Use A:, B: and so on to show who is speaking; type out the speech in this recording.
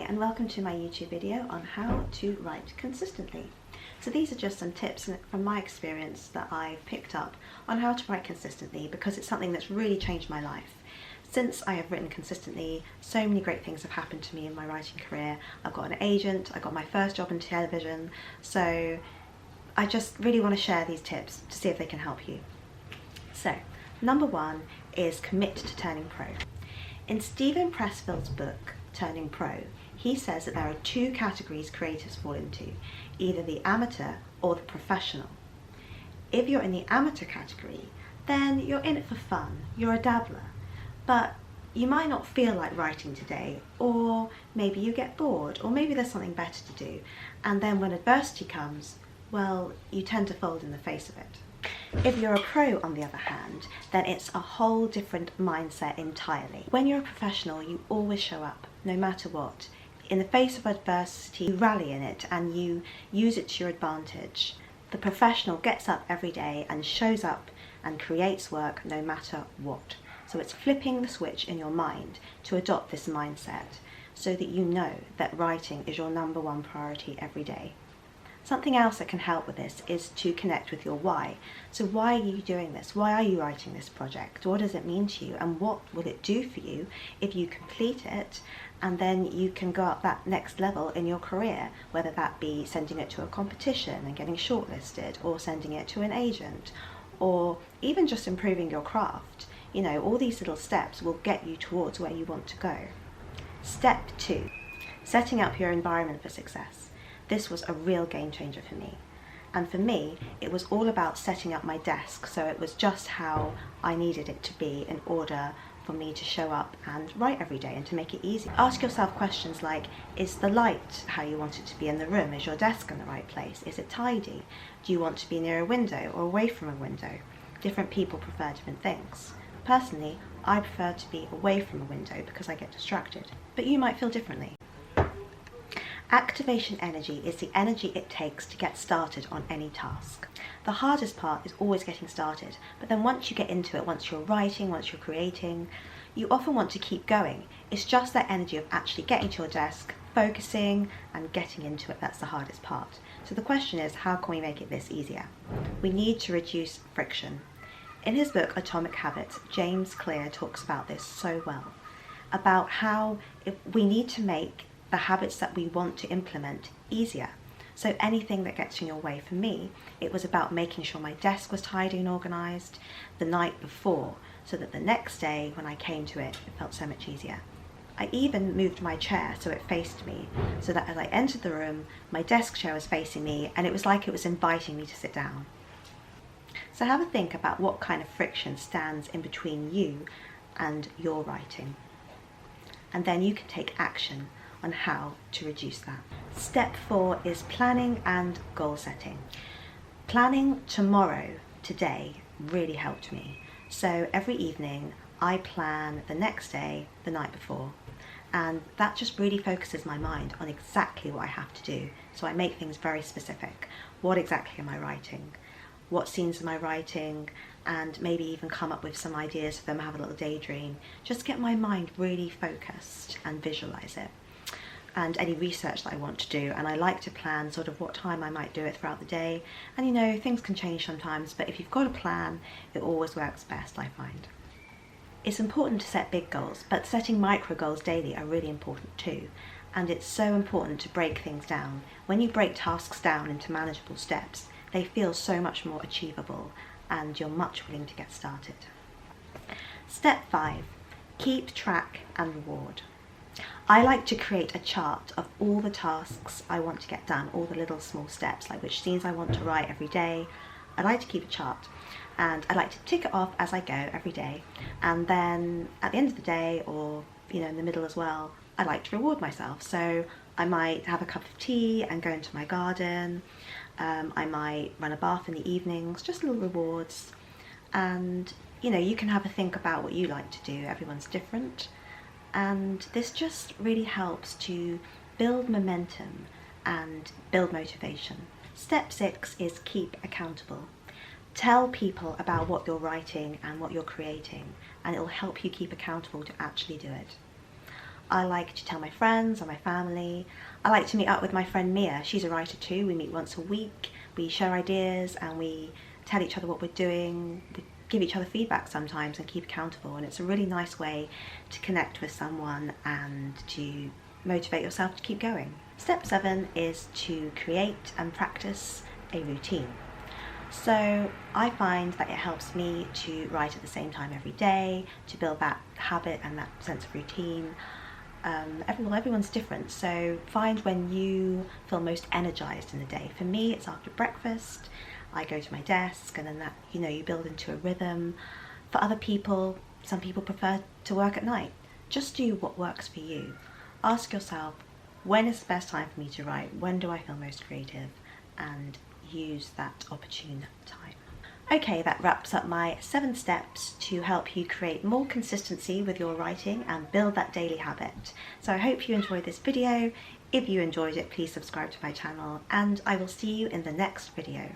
A: and welcome to my YouTube video on how to write consistently. So these are just some tips from my experience that I've picked up on how to write consistently, because it's something that's really changed my life. Since I have written consistently, so many great things have happened to me in my writing career. I've got an agent, I got my first job in television, so I just really want to share these tips to see if they can help you. So, number one is commit to turning pro. In Steven Pressfield's book, Turning Pro, he says that there are two categories creators fall into, either the amateur or the professional. If you're in the amateur category, then you're in it for fun, you're a dabbler, but you might not feel like writing today, or maybe you get bored, or maybe there's something better to do, and then when adversity comes, well, you tend to fold in the face of it. If you're a pro, on the other hand, then it's a whole different mindset entirely. When you're a professional, you always show up, no matter what. In the face of adversity, you rally in it and you use it to your advantage. The professional gets up every day and shows up and creates work no matter what. So it's flipping the switch in your mind to adopt this mindset so that you know that writing is your number one priority every day. Something else that can help with this is to connect with your why. So why are you doing this? Why are you writing this project? What does it mean to you? And what will it do for you if you complete it? And then you can go up that next level in your career, whether that be sending it to a competition and getting shortlisted, or sending it to an agent, or even just improving your craft. You know, all these little steps will get you towards where you want to go. Step 2, setting up your environment for success. This was a real game changer for me. And for me, it was all about setting up my desk, so it was just how I needed it to be in order for me to show up and write every day and to make it easy. Ask yourself questions like, is the light how you want it to be in the room? Is your desk in the right place? Is it tidy? Do you want to be near a window or away from a window? Different people prefer different things. Personally, I prefer to be away from a window because I get distracted, but you might feel differently. Activation energy is the energy it takes to get started on any task. The hardest part is always getting started, but then once you get into it, once you're writing, once you're creating, you often want to keep going. It's just that energy of actually getting to your desk, focusing and getting into it that's the hardest part. So the question is, how can we make it this easier? We need to reduce friction. In his book Atomic Habits, James Clear talks about this so well, about how we need to make the habits that we want to implement easier. So anything that gets in your way, for me, it was about making sure my desk was tidy and organised the night before, so that the next day when I came to it, it felt so much easier. I even moved my chair so it faced me, so that as I entered the room, my desk chair was facing me and it was like it was inviting me to sit down. So have a think about what kind of friction stands in between you and your writing. And then you can take action on how to reduce that. Step 4 is planning and goal setting. Planning tomorrow, today, really helped me. So every evening I plan the next day, the night before, and that just really focuses my mind on exactly what I have to do. So I make things very specific. What exactly am I writing? What scenes am I writing? And maybe even come up with some ideas for them, have a little daydream. Just get my mind really focused and visualize it. And any research that I want to do, and I like to plan sort of what time I might do it throughout the day. And you know, things can change sometimes, but if you've got a plan, it always works best, I find. It's important to set big goals, but setting micro goals daily are really important too. And it's so important to break things down. When you break tasks down into manageable steps, they feel so much more achievable and you're much willing to get started. Step 5, keep track and reward. I like to create a chart of all the tasks I want to get done, all the little small steps, like which scenes I want to write every day. I like to keep a chart and I like to tick it off as I go every day. And then at the end of the day, or you know, in the middle as well, I like to reward myself. So I might have a cup of tea and go into my garden. I might run a bath in the evenings, just little rewards. And you know, you can have a think about what you like to do. Everyone's different. And this just really helps to build momentum and build motivation. Step 6 is keep accountable. Tell people about what you're writing and what you're creating, and it will help you keep accountable to actually do it. I like to tell my friends or my family. I like to meet up with my friend Mia. She's a writer too. We meet once a week, we share ideas and we tell each other what we're doing. We give each other feedback sometimes and keep accountable, and it's a really nice way to connect with someone and to motivate yourself to keep going. Step 7 is to create and practice a routine. So I find that it helps me to write at the same time every day, to build that habit and that sense of routine. Everyone's different, so find when you feel most energized in the day. For me, it's after breakfast. I go to my desk and then that, you build into a rhythm. For other people, some people prefer to work at night. Just do what works for you. Ask yourself, when is the best time for me to write? When do I feel most creative? And use that opportune time. Okay, that wraps up my 7 steps to help you create more consistency with your writing and build that daily habit. So I hope you enjoyed this video. If you enjoyed it, please subscribe to my channel and I will see you in the next video.